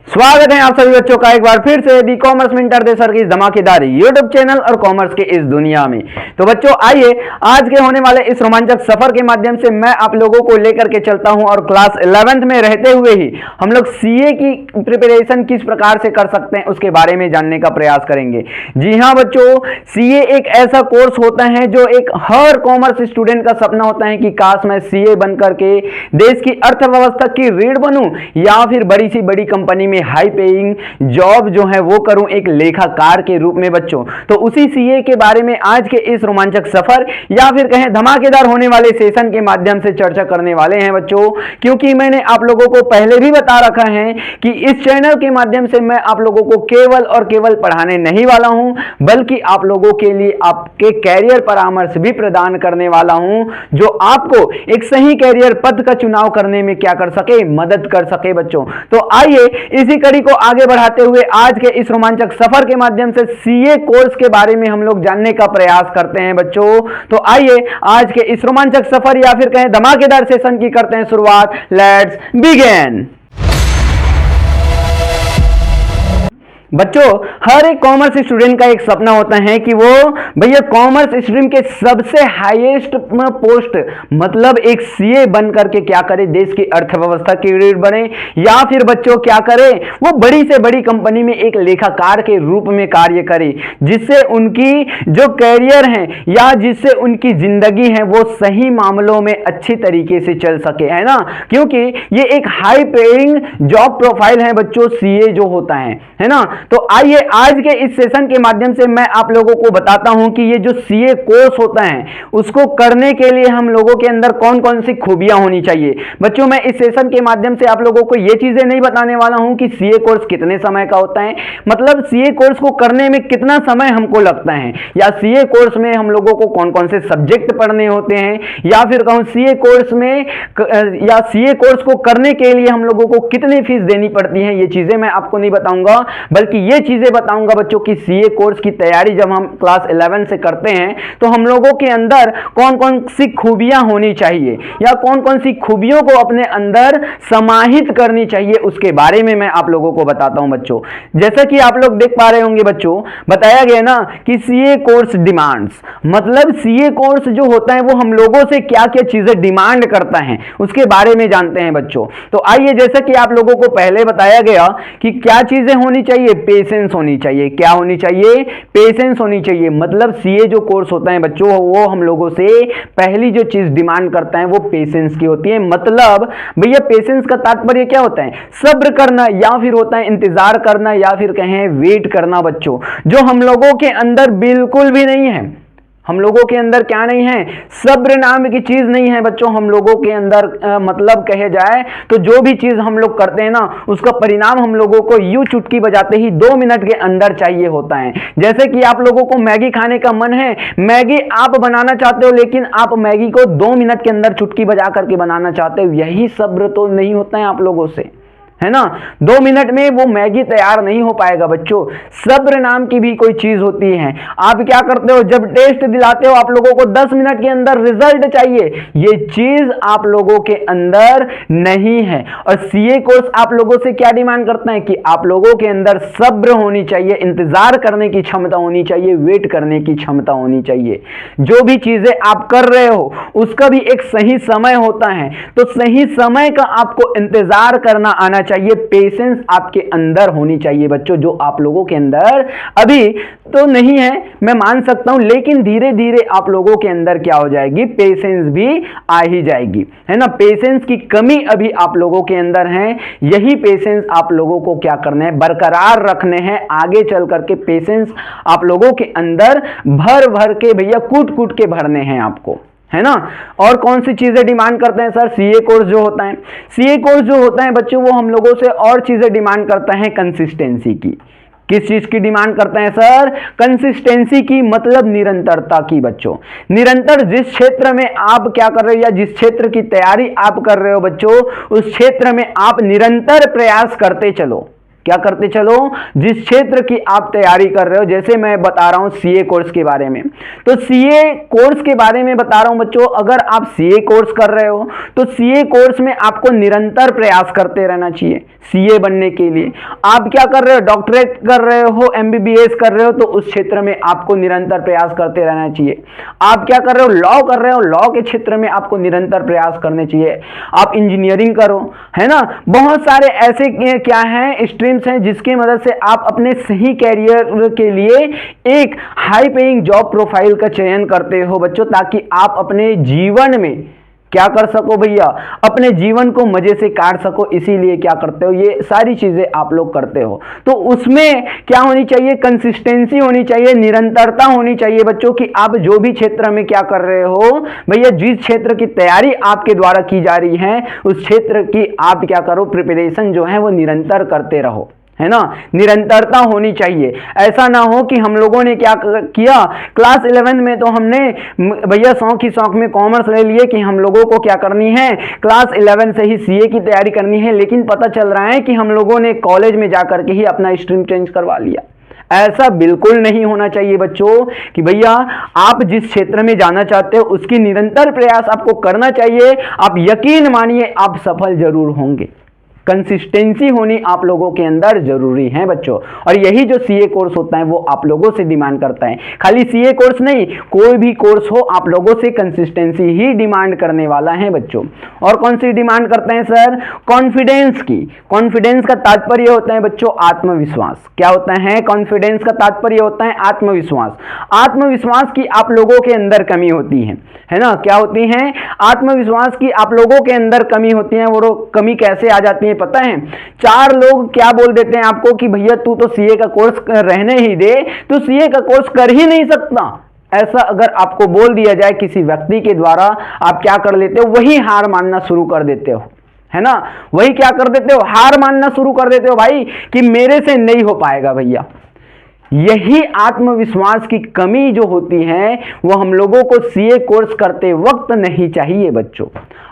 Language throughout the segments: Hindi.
स्वागत है आप सभी बच्चों का एक बार फिर से दी कॉमर्स मिंटर दे सर की धमाकेदार यूट्यूब चैनल और कॉमर्स के इस दुनिया में। तो बच्चों आइए आज के होने वाले इस रोमांचक सफर के माध्यम से मैं आप लोगों को लेकर के चलता हूं और क्लास 11th में रहते हुए ही हम लोग सीए की प्रिपरेशन किस प्रकार से कर सकते हैं उसके बारे में जानने का प्रयास करेंगे। जी हाँ बच्चों, सीए एक ऐसा कोर्स होता है जो एक हर कॉमर्स स्टूडेंट का सपना होता है कि काश मैं सीए बन करके देश की अर्थव्यवस्था की रीढ़ बनूं या फिर बड़ी सी बड़ी कंपनी में हाई पेइंग जॉब जो है वो करूं एक लेखाकार के रूप में बच्चों। तो उसी सीए के बारे में आज के इस रोमांचक सफर या फिर कहें धमाकेदार होने वाले सेशन के माध्यम से चर्चा करने वाले हैं बच्चों, क्योंकि मैंने आप लोगों को पहले भी बता रखा है कि इस चैनल के माध्यम से मैं आप लोगों को केवल और केवल पढ़ाने नहीं वाला हूं, बल्कि आप लोगों के लिए आपके कैरियर परामर्श भी प्रदान करने वाला हूं जो आपको एक सही कैरियर पथ का चुनाव करने में क्या कर सके, मदद कर सके बच्चों। तो आइए इसी कड़ी को आगे बढ़ाते हुए आज के इस रोमांचक सफर के माध्यम से सीए कोर्स के बारे में हम लोग जानने का प्रयास करते हैं बच्चों। तो आइए आज के इस रोमांचक सफर या फिर कहें धमाकेदार सेशन की करते हैं शुरुआत। Let's begin. बच्चों हर एक कॉमर्स स्टूडेंट का एक सपना होता है कि वो भैया कॉमर्स स्ट्रीम के सबसे हाईएस्ट पोस्ट मतलब एक सीए बन करके क्या करे, देश की अर्थव्यवस्था की रीढ़ बने या फिर बच्चों क्या करे, वो बड़ी से बड़ी कंपनी में एक लेखाकार के रूप में कार्य करे, जिससे उनकी जो कैरियर है या जिससे उनकी जिंदगी है वो सही मामलों में अच्छी तरीके से चल सके, है ना। क्योंकि ये एक हाई पेइंग जॉब प्रोफाइल है बच्चों सीए जो होता है ना। तो आइए आज के इस सेशन के माध्यम से मैं आप लोगों को बताता हूं कि ये जो सीए कोर्स होता है उसको करने के लिए हम लोगों के अंदर कौन कौन सी खूबियां होनी चाहिए। बच्चों मैं इस सेशन के माध्यम से आप लोगों को ये चीजें नहीं बताने वाला हूं कि सीए कोर्स कितने समय का होता है, मतलब सीए कोर्स को करने में कितना समय हमको लगता है, या सीए कोर्स में हम लोगों को कौन कौन से सब्जेक्ट पढ़ने होते हैं, या फिर कहूं सीए कोर्स में या सीए कोर्स को करने के लिए हम लोगों को कितनी फीस देनी पड़ती है। ये चीजें मैं आपको नहीं बताऊंगा, बल्कि ये चीजें बताऊंगा बच्चों कि सीए कोर्स की तैयारी जब हम क्लास 11 से करते हैं तो हम लोगों के अंदर कौन कौन सी खूबियां होनी चाहिए या कौन कौन सी खूबियों को अपने अंदर समाहित करनी चाहिए, उसके बारे में मैं आप लोगों को बताता हूं बच्चों। जैसा कि आप लोग देख पा रहे होंगे बच्चों, बताया गया ना कि सीए कोर्स डिमांड्स, मतलब सीए कोर्स जो होता है वो हम लोगों से क्या क्या चीजें डिमांड करता है उसके बारे में जानते हैं बच्चों। तो आइए, जैसा कि आप लोगों को पहले बताया गया कि क्या चीजें होनी चाहिए, पेशेंस होनी चाहिए। क्या होनी चाहिए? पेशेंस होनी चाहिए। मतलब सीए जो कोर्स होता है बच्चों वो हम लोगों से पहली जो चीज डिमांड करता है वो पेशेंस की होती है। मतलब भैया पेशेंस का तात्पर्य क्या होता है? सब्र करना या फिर होता है इंतजार करना या फिर कहें वेट करना बच्चों, जो हम लोगों के अंदर बिल्कुल भी नहीं है। हम लोगों के अंदर क्या नहीं है? सब्र नाम की चीज नहीं है बच्चों हम लोगों के अंदर। मतलब कहे जाए तो जो भी चीज हम लोग करते हैं ना उसका परिणाम हम लोगों को यूं चुटकी बजाते ही 2 मिनट के अंदर चाहिए होता है। जैसे कि आप लोगों को मैगी खाने का मन है, मैगी आप बनाना चाहते हो, लेकिन आप मैगी को 2 मिनट के अंदर चुटकी बजा करके बनाना चाहते हो। यही सब्र तो नहीं होता है आप लोगों से, है ना। 2 मिनट में वो मैगी तैयार नहीं हो पाएगा बच्चों। सब्र नाम की भी कोई चीज होती है। आप क्या करते हो, जब टेस्ट दिलाते हो आप लोगों को 10 मिनट के अंदर रिजल्ट चाहिए, ये चीज आप लोगों के अंदर नहीं है। और सीए कोर्स आप लोगों से क्या डिमांड करता है कि आप लोगों के अंदर सब्र होनी चाहिए, इंतजार करने की क्षमता होनी चाहिए, वेट करने की क्षमता होनी चाहिए। जो भी चीजें आप कर रहे हो उसका भी एक सही समय होता है, तो सही समय का आपको इंतजार करना आना चाहिए। पेशेंस आपके अंदर होनी चाहिए बच्चों, जो आप लोगों के अंदर अभी तो नहीं है, मैं मान सकता हूं, लेकिन धीरे धीरे आप लोगों के अंदर क्या हो जाएगी, पेशेंस भी आ ही जाएगी, है ना। पेशेंस की कमी अभी आप लोगों के अंदर है। यही पेशेंस आप लोगों को क्या करना है, बरकरार रखने हैं। आगे चल करके पेशेंस आप लोगों के अंदर भर भर के भैया कूट कूट के भरने हैं आपको, है ना। और कौन सी चीजें डिमांड करते हैं सर? सीए कोर्स जो होता है, सीए कोर्स जो होता है बच्चों वो हम लोगों से और चीजें डिमांड करता है कंसिस्टेंसी की। किस चीज की डिमांड करते हैं सर? कंसिस्टेंसी की, मतलब निरंतरता की बच्चों। निरंतर जिस क्षेत्र में आप क्या कर रहे हो या जिस क्षेत्र की तैयारी आप कर रहे हो बच्चों, उस क्षेत्र में आप निरंतर प्रयास करते चलो। क्या करते चलो, जिस क्षेत्र की आप तैयारी कर रहे हो, जैसे मैं बता रहा हूं सीए कोर्स के बारे में, तो सीए कोर्स के बारे में बता रहा हूं बच्चों। अगर आप सीए कोर्स कर रहे हो तो सीए कोर्स में आपको निरंतर प्रयास करते रहना चाहिए सीए बनने के लिए। आप क्या कर रहे हो, डॉक्टरेट कर रहे हो, एमबीबीएस कर रहे हो, तो उस क्षेत्र में आपको निरंतर प्रयास करते रहना चाहिए। आप क्या कर रहे हो, लॉ कर रहे हो, लॉ के क्षेत्र में आपको निरंतर प्रयास करने चाहिए। आप इंजीनियरिंग करो, है ना, बहुत सारे ऐसे क्या हैं स्ट्रीम्स हैं जिसकी मदद से आप अपने सही कैरियर के लिए एक हाई पेइंग जॉब प्रोफाइल का चयन करते हो बच्चों, ताकि आप अपने जीवन में क्या कर सको भैया, अपने जीवन को मजे से काट सको। इसीलिए क्या करते हो, ये सारी चीजें आप लोग करते हो। तो उसमें क्या होनी चाहिए, कंसिस्टेंसी होनी चाहिए, निरंतरता होनी चाहिए बच्चों, कि आप जो भी क्षेत्र में क्या कर रहे हो भैया, जिस क्षेत्र की तैयारी आपके द्वारा की जा रही है उस क्षेत्र की आप क्या करो, प्रिपरेशन जो है वो निरंतर करते रहो, है ना, निरंतरता होनी चाहिए। ऐसा ना हो कि हम लोगों ने क्या किया, क्लास 11 में तो हमने भैया शौक ही शौक में कॉमर्स ले लिए कि हम लोगों को क्या करनी है, क्लास 11 से ही सीए की तैयारी करनी है, लेकिन पता चल रहा है कि हम लोगों ने कॉलेज में जाकर के ही अपना स्ट्रीम चेंज करवा लिया। ऐसा बिल्कुल नहीं होना चाहिए बच्चों, कि भैया आप जिस क्षेत्र में जाना चाहते हो उसकी निरंतर प्रयास आपको करना चाहिए। आप यकीन मानिए आप सफल जरूर होंगे। कंसिस्टेंसी होनी आप लोगों के अंदर जरूरी है बच्चों, और यही जो सीए कोर्स होता है वो आप लोगों से डिमांड करता है। खाली सीए कोर्स नहीं, कोई भी कोर्स हो आप लोगों से कंसिस्टेंसी ही डिमांड करने वाला है बच्चों। और कौन सी डिमांड करते हैं सर, कॉन्फिडेंस की। कॉन्फिडेंस का तात्पर्य होता है बच्चों आत्मविश्वास। क्या होता है, कॉन्फिडेंस का तात्पर्य होता है आत्मविश्वास। आत्मविश्वास की आप लोगों के अंदर कमी होती है ना, क्या होती है, आत्मविश्वास की आप लोगों के अंदर कमी होती है। वो कमी कैसे आ जाती है पता है, 4 लोग क्या बोल देते हैं आपको कि भैया तू तो सीए का कोर्स रहने ही दे, तू सीए का कोर्स कर ही नहीं सकता। ऐसा अगर आपको बोल दिया जाए किसी व्यक्ति के द्वारा, आप क्या कर लेते हो, वही हार मानना शुरू कर देते हो, है ना, वही क्या कर देते हो, हार मानना शुरू कर देते हो भाई, कि मेरे से नहीं हो पाएगा भैया। यही आत्मविश्वास की कमी जो होती है वो हम लोगों को सीए कोर्स करते वक्त नहीं चाहिए बच्चों।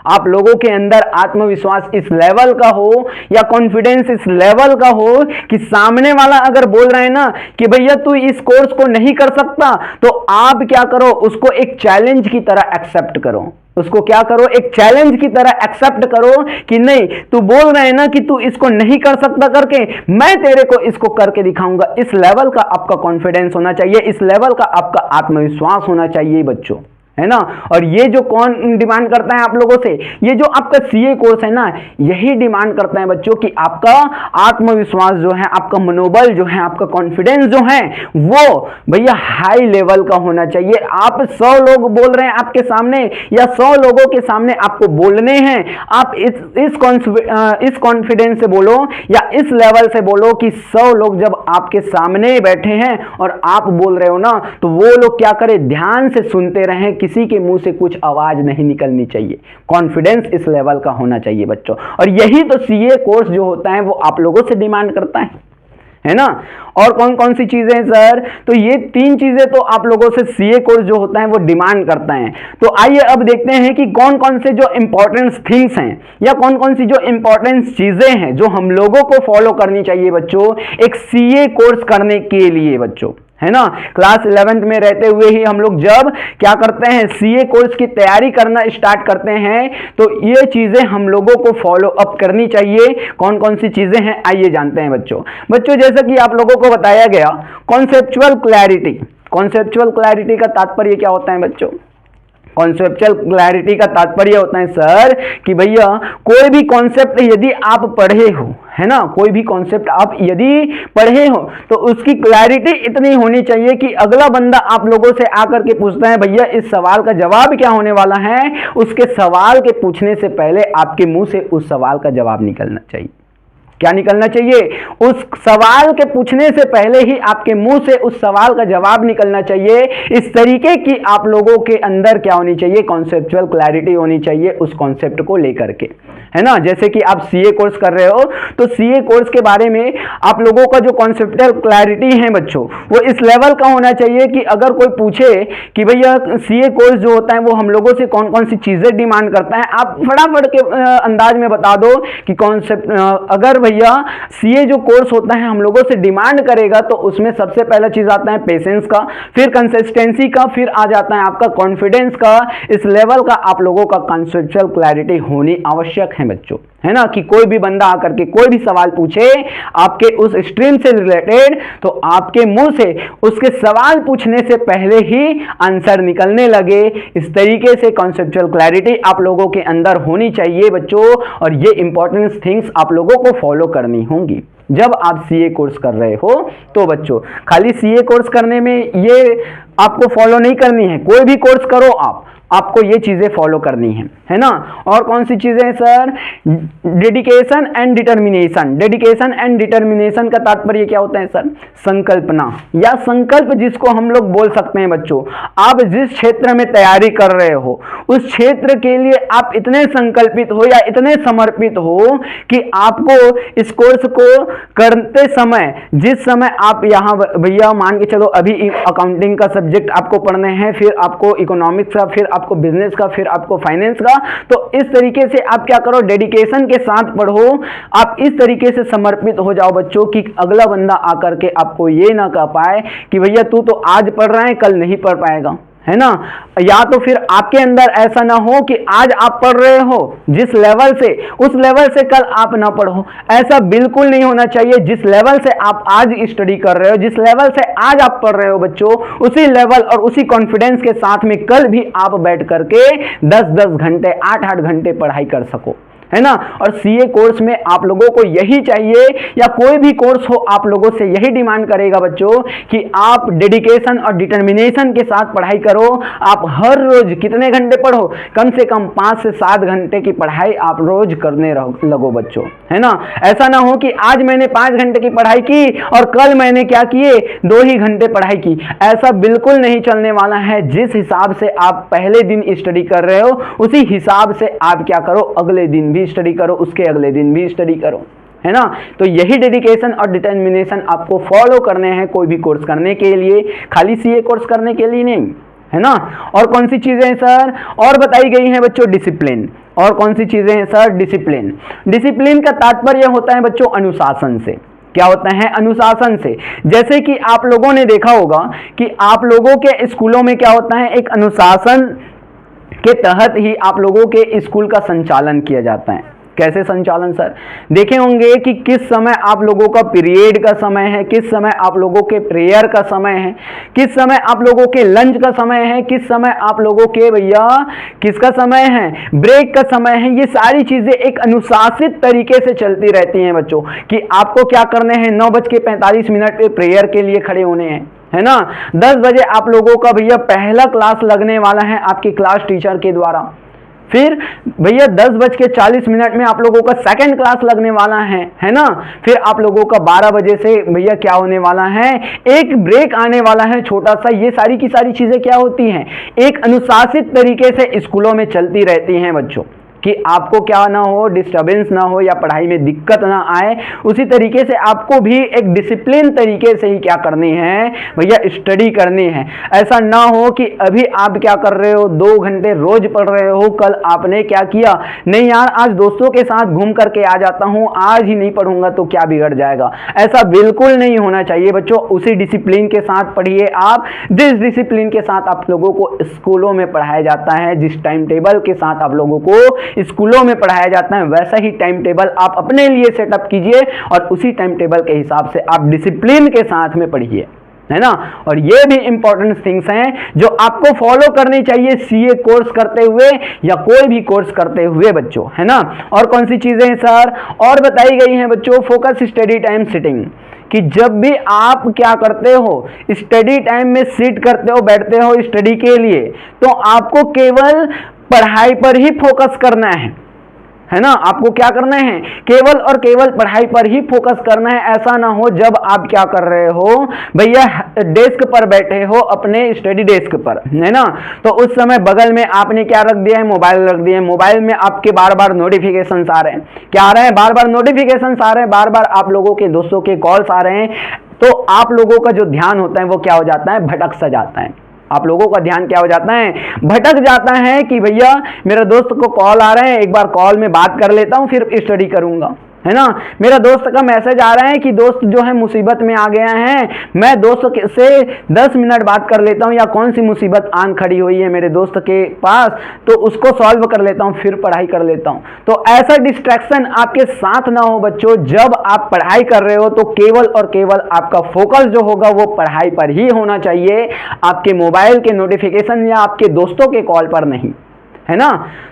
आप लोगों के अंदर आत्मविश्वास इस लेवल का हो, या कॉन्फिडेंस इस लेवल का हो, कि सामने वाला अगर बोल रहे हैं ना कि भैया तू इस कोर्स को नहीं कर सकता, तो आप क्या करो, उसको एक चैलेंज की तरह एक्सेप्ट करो। उसको क्या करो, एक चैलेंज की तरह एक्सेप्ट करो कि नहीं, तू बोल रहे हैं ना कि तू इसको नहीं कर सकता करके, मैं तेरे को इसको करके दिखाऊंगा। इस लेवल का आपका कॉन्फिडेंस होना चाहिए, इस लेवल का आपका आत्मविश्वास होना चाहिए बच्चों, है ना। और ये जो कौन डिमांड करता है आप लोगों से, ये जो आपका सीए कोर्स है ना, यही डिमांड करता है बच्चों कि आपका आत्मविश्वास जो है, आपका मनोबल जो है, आपका कॉन्फिडेंस जो है वो भैया हाई लेवल का होना चाहिए। आप 100 लोग बोल रहे हैं आपके सामने, या 100 लोगों के सामने आपको बोलने हैं, आप इस कॉन्फिडेंस से बोलो, या इस लेवल से बोलो कि 100 लोग जब आपके सामने बैठे हैं और आप बोल रहे हो ना, तो वो लोग क्या करें, ध्यान से सुनते रहें, किसी के मुंह से कुछ आवाज नहीं निकलनी चाहिए। कॉन्फिडेंस इस लेवल का होना चाहिए बच्चों, और यही तो सीए कोर्स जो होता है वो आप लोगों से डिमांड करता है ना। और कौन कौन सी चीजें हैं सर, तो ये 3 चीजें तो आप लोगों से सीए कोर्स जो होता है वो डिमांड करता है। तो आइए अब देखते हैं कि कौन कौन से जो इंपॉर्टेंट थिंग्स हैं, या कौन कौन सी जो इंपॉर्टेंट चीजें हैं जो हम लोगों को फॉलो करनी चाहिए बच्चों एक सीए कोर्स करने के लिए बच्चों, है ना। क्लास 11th में रहते हुए ही हम लोग जब क्या करते हैं, सीए कोर्स की तैयारी करना स्टार्ट करते हैं, तो ये चीजें हम लोगों को फॉलो अप करनी चाहिए। कौन कौन सी चीजें हैं आइए जानते हैं बच्चों जैसा कि आप लोगों को बताया गया, कॉन्सेप्चुअल क्लैरिटी। कॉन्सेप्चुअल क्लैरिटी का तात्पर्य क्या होता है बच्चों, कॉन्सेप्चुअल क्लैरिटी का तात्पर्य होता है सर कि भैया कोई भी कॉन्सेप्ट यदि आप पढ़े हो, है ना, कोई भी कॉन्सेप्ट आप यदि पढ़े हो तो उसकी क्लैरिटी इतनी होनी चाहिए कि अगला बंदा आप लोगों से आकर के पूछता है भैया इस सवाल का जवाब क्या होने वाला है, उसके सवाल के पूछने से पहले आपके मुंह से उस सवाल का जवाब निकलना चाहिए। क्या निकलना चाहिए, उस सवाल के पूछने से पहले ही आपके मुंह से उस सवाल का जवाब निकलना चाहिए। इस तरीके की आप लोगों के अंदर क्या होनी चाहिए, कॉन्सेप्चुअल क्लैरिटी होनी चाहिए उस कॉन्सेप्ट को लेकर के। है ना। जैसे कि आप सीए कोर्स कर रहे हो तो सीए कोर्स के बारे में आप लोगों का जो कॉन्सेप्चुअल क्लैरिटी है बच्चों, वो इस लेवल का होना चाहिए कि अगर कोई पूछे कि भैया सीए कोर्स जो होता है वो हम लोगों से कौन कौन सी चीजें डिमांड करता है, आप फटाफट के अंदाज में बता दो कि कॉन्सेप्ट, अगर भैया सीए जो कोर्स होता है हम लोगों से डिमांड करेगा तो उसमें सबसे पहला चीज आता है पेशेंस का, फिर कंसिस्टेंसी का, फिर आ जाता है आपका कॉन्फिडेंस का। इस लेवल का आप लोगों का कॉन्सेप्चुअल क्लैरिटी होनी आवश्यक है बच्चों, है ना। कि कोई भी बंदा आकर के कोई भी सवाल पूछे आपके उस स्ट्रीम से रिलेटेड तो आपके मुंह से उसके सवाल पूछने से पहले ही आंसर निकलने लगे। इस तरीके से कॉन्सेप्चुअल क्लैरिटी आप लोगों के अंदर होनी चाहिए बच्चों, और ये इंपॉर्टेंट थिंग्स आप लोगों को फॉलो करनी होंगी जब आप सीए कोर्स कर रहे हो। तो बच्चों खाली सीए कोर्स करने में ये आपको फॉलो नहीं करनी है, कोई भी कोर्स करो आपको ये चीजें फॉलो करनी है ना। और कौन सी चीजें sir? Dedication and determination. Dedication and determination का तात्पर्य क्या होता है सर? संकल्पना या संकल्प जिसको हम लोग बोल सकते हैं बच्चों। आप जिस क्षेत्र में तैयारी कर रहे हो उस क्षेत्र के लिए आप इतने संकल्पित हो या इतने समर्पित हो कि आपको इस कोर्स को करते समय, जिस समय आप यहाँ भैया मान के चलो अभी अकाउंटिंग का सब्जेक्ट आपको पढ़ने हैं, फिर आपको इकोनॉमिक्स का, फिर आपको बिजनेस का, फिर आपको फाइनेंस का, तो इस तरीके से आप क्या करो, डेडिकेशन के साथ पढ़ो। आप इस तरीके से समर्पित हो जाओ बच्चों कि अगला बंदा आकर के आपको ये ना कह पाए कि भैया तू तो आज पढ़ रहा है कल नहीं पढ़ पाएगा, है ना। या तो फिर आपके अंदर ऐसा ना हो कि आज आप पढ़ रहे हो जिस लेवल से, उस लेवल से कल आप ना पढ़ो। ऐसा बिल्कुल नहीं होना चाहिए। जिस लेवल से आप आज स्टडी कर रहे हो, जिस लेवल से आज आप पढ़ रहे हो बच्चों, उसी लेवल और उसी कॉन्फिडेंस के साथ में कल भी आप बैठ करके 10-10 घंटे, 8-8 घंटे पढ़ाई कर सको, है ना। और सीए कोर्स में आप लोगों को यही चाहिए, या कोई भी कोर्स हो आप लोगों से यही डिमांड करेगा बच्चों कि आप डेडिकेशन और डिटर्मिनेशन के साथ पढ़ाई करो। आप हर रोज कितने घंटे पढ़ो? कम से कम 5 से 7 घंटे की पढ़ाई आप रोज करने लगो बच्चों, है ना। ऐसा ना हो कि आज मैंने 5 घंटे की पढ़ाई की और कल मैंने क्या किए, 2 ही घंटे पढ़ाई की। ऐसा बिल्कुल नहीं चलने वाला है। जिस हिसाब से आप पहले दिन स्टडी कर रहे हो उसी हिसाब से आप क्या करो, अगले दिन भी स्टडी करो, उसके अगले दिन भी स्टडी करो, है ना। तो यही डेडिकेशन और डिटर्मिनेशन आपको फॉलो करने हैं कोई भी कोर्स करने के लिए, खाली सीए कोर्स करने के लिए नहीं, है ना। और कौन सी चीजें हैं सर और बताई गई हैं बच्चों? डिसिप्लिन। और कौन सी चीजें हैं सर? डिसिप्लिन। डिसिप्लिन का तात्पर्य होता है बच्चों अनुशासन से। क्या होता है? अनुशासन से। जैसे कि आप लोगों ने देखा होगा कि आप लोगों के स्कूलों में क्या होता है, एक अनुशासन के तहत ही आप लोगों के स्कूल का संचालन किया जाता है। कैसे संचालन सर? देखे होंगे कि किस समय आप लोगों का पीरियड का समय है, किस समय आप लोगों के प्रेयर का समय है, किस समय आप लोगों के लंच का समय है, किस समय आप लोगों के भैया किसका समय है, ब्रेक का समय है। ये सारी चीजें एक अनुशासित तरीके से चलती रहती हैं बच्चों कि आपको क्या करने हैं, 9:45 पे प्रेयर के लिए खड़े होने हैं, है ना। 10 बजे आप लोगों का भैया पहला क्लास लगने वाला है आपकी क्लास टीचर के द्वारा। फिर भैया 10:40 में आप लोगों का सेकंड क्लास लगने वाला है ना। फिर आप लोगों का 12 बजे से भैया क्या होने वाला है, एक ब्रेक आने वाला है छोटा सा। ये सारी की सारी चीजें क्या होती हैं, एक अनुशासित तरीके से स्कूलों में चलती रहती हैं बच्चों, कि आपको क्या ना हो, डिस्टर्बेंस ना हो या पढ़ाई में दिक्कत ना आए। उसी तरीके से आपको भी एक डिसिप्लिन तरीके से ही क्या करनी है भैया, स्टडी करनी है। ऐसा ना हो कि अभी आप क्या कर रहे हो, 2 घंटे रोज पढ़ रहे हो, कल आपने क्या किया, नहीं यार आज दोस्तों के साथ घूम करके आ जाता हूं, आज ही नहीं पढ़ूंगा तो क्या बिगड़ जाएगा। ऐसा बिल्कुल नहीं होना चाहिए बच्चों। उसी डिसिप्लिन के साथ पढ़िए आप, जिस डिसिप्लिन के साथ आप लोगों को स्कूलों में पढ़ाया जाता है, जिस टाइम टेबल के साथ आप लोगों को स्कूलों में पढ़ाया जाता है, वैसा ही टाइम टेबल आप अपने लिए सेटअप कीजिए और उसी टाइम टेबल के हिसाब से आप डिसिप्लिन के साथ में पढ़िए, है ना। और ये भी इंपॉर्टेंट थिंग्स हैं जो आपको फॉलो करनी चाहिए सीए कोर्स करते हुए या कोई भी कोर्स करते हुए बच्चों, है ना। और कौन सी चीजें हैं सर और बताई गई हैं बच्चों? फोकस स्टडी टाइम सिटिंग, कि जब भी आप क्या करते हो, स्टडी टाइम में सिट करते हो, बैठते हो स्टडी के लिए, तो आपको केवल पढ़ाई पर ही फोकस करना है, है ना। आपको क्या करना है, केवल और केवल पढ़ाई पर ही फोकस करना है। ऐसा ना हो जब आप क्या कर रहे हो भैया, डेस्क पर बैठे हो अपने स्टडी डेस्क पर, है ना, तो उस समय बगल में आपने क्या रख दिया है, मोबाइल रख दिया है। मोबाइल में आपके बार बार नोटिफिकेशंस आ रहे हैं, क्या आ रहे हैं, बार बार नोटिफिकेशंस आ रहे हैं, बार बार आप लोगों के दोस्तों के कॉल्स आ रहे हैं। तो आप लोगों का जो ध्यान होता है वो क्या हो जाता है, भटक सा जाता है। आप लोगों का ध्यान क्या हो जाता है, भटक जाता है कि भैया मेरे दोस्त को कॉल आ रहे हैं, एक बार कॉल में बात कर लेता हूं फिर स्टडी करूंगा, है ना। मेरा दोस्त का मैसेज आ रहा है कि दोस्त जो है मुसीबत में आ गया है, मैं दोस्त से 10 मिनट बात कर लेता हूं, या कौन सी मुसीबत आन खड़ी हुई है मेरे दोस्त के पास, तो उसको सॉल्व कर लेता हूं फिर पढ़ाई कर लेता हूं। तो ऐसा डिस्ट्रैक्शन आपके साथ ना हो बच्चों। जब आप पढ़ाई कर रहे हो तो केवल और केवल आपका फोकस जो होगा वो पढ़ाई पर ही होना चाहिए, आपके मोबाइल के नोटिफिकेशन या आपके दोस्तों के कॉल पर नहीं, है ना।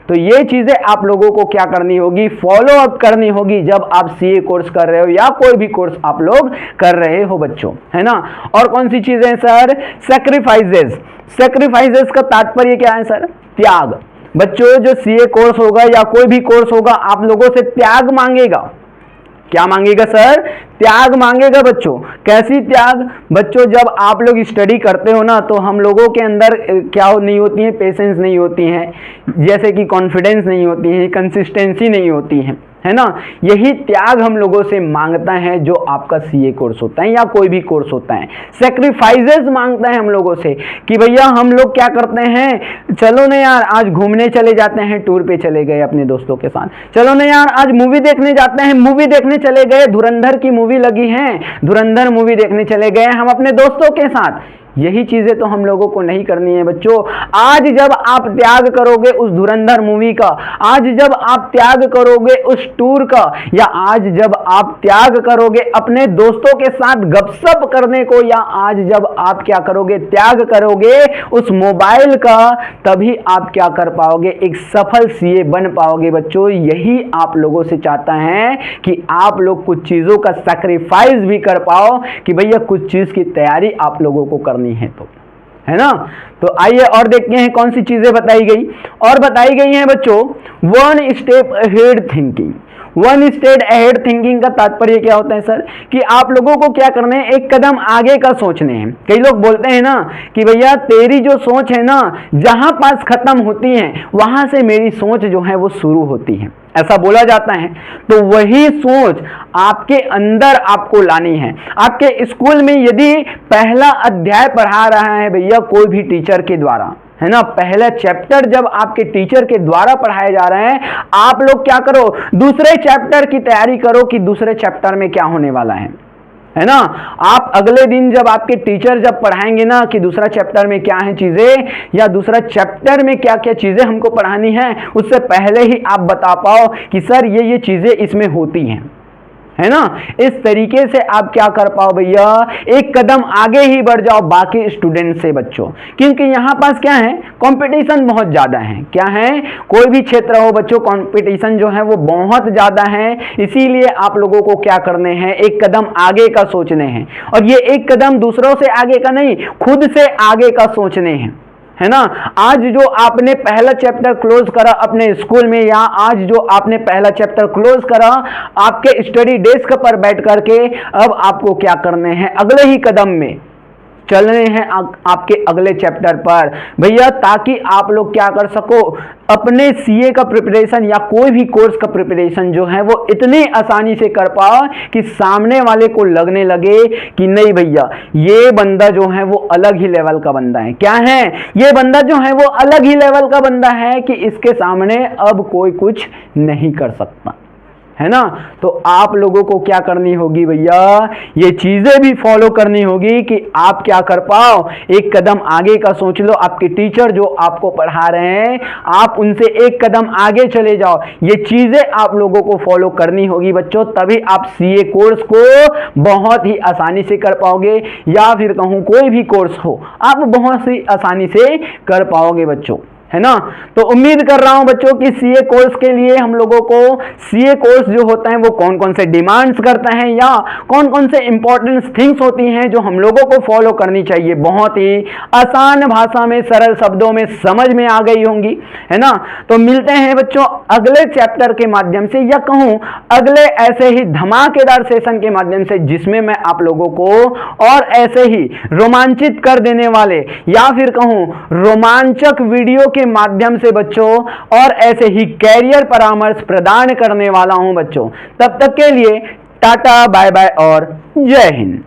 तो ये चीजें आप लोगों को क्या करनी होगी, फॉलो अप करनी होगी जब आप सीए कोर्स कर रहे हो या कोई भी कोर्स आप लोग कर रहे हो बच्चों, है ना। और कौन सी चीजें सर, सैक्रिफाइसेस। सैक्रिफाइसेस का तात्पर्य क्या है सर, त्याग। बच्चों जो सीए कोर्स होगा या कोई भी कोर्स होगा आप लोगों से त्याग मांगेगा। क्या मांगेगा सर, त्याग मांगेगा बच्चों। कैसी त्याग बच्चों, जब आप लोग स्टडी करते हो ना तो हम लोगों के अंदर क्या नहीं होती है, पेशेंस नहीं होती है, जैसे कि कॉन्फिडेंस नहीं होती है, कंसिस्टेंसी नहीं होती है ना। यही त्याग हम लोगों से मांगता है जो आपका सीए कोर्स होता है या कोई भी कोर्स होता है। सैक्रिफाइसेस मांगता है हम लोगों से कि भैया हम लोग क्या करते हैं, चलो ना यार आज घूमने चले जाते हैं, टूर पे चले गए अपने दोस्तों के साथ, चलो ना यार आज मूवी देखने जाते हैं, मूवी देखने चले गए, धुरंधर की मूवी लगी है, धुरंधर मूवी देखने चले गए हम अपने दोस्तों के साथ। यही चीजें तो हम लोगों को नहीं करनी है बच्चों। आज जब आप त्याग करोगे उस धुरंधर मूवी का, आज जब आप त्याग करोगे उस टूर का, या आज जब आप त्याग करोगे अपने दोस्तों के साथ गपशप करने को, या आज जब आप क्या करोगे, त्याग करोगे उस मोबाइल का, तभी आप क्या कर पाओगे, एक सफल सीए बन पाओगे बच्चों। यही आप लोगों से चाहता है कि आप लोग कुछ चीजों का सैक्रिफाइस भी कर पाओ, कि भैया कुछ चीज की तैयारी आप लोगों को करनी है, तो है ना। तो आइए और देखते हैं कौन सी चीजें बताई गई। और बताई गई हैं बच्चों, one step ahead thinking. One step ahead thinking का तात्पर्य क्या होता है सर, कि आप लोगों को क्या करना है, एक कदम आगे का सोचने हैं। कई लोग बोलते हैं ना कि भैया तेरी जो सोच है ना, जहां पास खत्म होती है वहां से मेरी सोच जो है वो शुरू होती है, ऐसा बोला जाता है। तो वही सोच आपके अंदर आपको लानी है। आपके स्कूल में यदि पहला अध्याय पढ़ा रहा है भैया कोई भी टीचर के द्वारा, है ना, पहला चैप्टर जब आपके टीचर के द्वारा पढ़ाया जा रहा है, आप लोग क्या करो, दूसरे चैप्टर की तैयारी करो कि दूसरे चैप्टर में क्या होने वाला है ना। आप अगले दिन जब आपके टीचर जब पढ़ाएंगे ना कि दूसरा चैप्टर में क्या है चीजें, या दूसरा चैप्टर में क्या क्या चीजें हमको पढ़ानी है, उससे पहले ही आप बता पाओ कि सर ये चीजें इसमें होती हैं, है ना। इस तरीके से आप क्या कर पाओ भैया, एक कदम आगे ही बढ़ जाओ बाकी स्टूडेंट से बच्चों। क्योंकि यहां पास क्या है, कंपटीशन बहुत ज्यादा है। क्या है, कोई भी क्षेत्र हो बच्चों, कंपटीशन जो है वो बहुत ज्यादा है। इसीलिए आप लोगों को क्या करने हैं, एक कदम आगे का सोचने हैं। और ये एक कदम दूसरों से आगे का नहीं, खुद से आगे का सोचने हैं, है ना। आज जो आपने पहला चैप्टर क्लोज करा अपने स्कूल में, या आज जो आपने पहला चैप्टर क्लोज करा आपके स्टडी डेस्क पर बैठ करके, अब आपको क्या करने हैं, अगले ही कदम में चलने हैं आपके अगले चैप्टर पर भैया, ताकि आप लोग क्या कर सको, अपने सीए का प्रिपरेशन या कोई भी कोर्स का प्रिपरेशन जो है वो इतनी आसानी से कर पाओ कि सामने वाले को लगने लगे कि नहीं भैया ये बंदा जो है वो अलग ही लेवल का बंदा है। क्या है, ये बंदा जो है वो अलग ही लेवल का बंदा है कि इसके सामने अब कोई कुछ नहीं कर सकता, है ना। तो आप लोगों को क्या करनी होगी भैया, ये चीजें भी फॉलो करनी होगी कि आप क्या कर पाओ, एक कदम आगे का सोच लो। आपके टीचर जो आपको पढ़ा रहे हैं आप उनसे एक कदम आगे चले जाओ। ये चीजें आप लोगों को फॉलो करनी होगी बच्चों, तभी आप सीए कोर्स को बहुत ही आसानी से कर पाओगे, या फिर कहूं कोई भी कोर्स हो आप बहुत ही आसानी से कर पाओगे बच्चों। है ना। तो उम्मीद कर रहा हूं बच्चों कि सीए कोर्स के लिए हम लोगों को सीए कोर्स जो होता है वो कौन कौन से डिमांड्स करता है या कौन कौन से इंपॉर्टेंट थिंग्स होती हैं जो हम लोगों को फॉलो करनी चाहिए, बहुत ही आसान भाषा में सरल शब्दों में समझ में आ गई होंगी, है ना। तो मिलते हैं बच्चों अगले चैप्टर के माध्यम से या कहूं अगले ऐसे ही धमाकेदार सेशन के माध्यम से, जिसमें मैं आप लोगों को और ऐसे ही रोमांचित कर देने वाले या फिर कहूं रोमांचक वीडियो के माध्यम से बच्चों और ऐसे ही कैरियर परामर्श प्रदान करने वाला हूं बच्चों। तब तक के लिए टाटा बाय बाय और जय हिंद।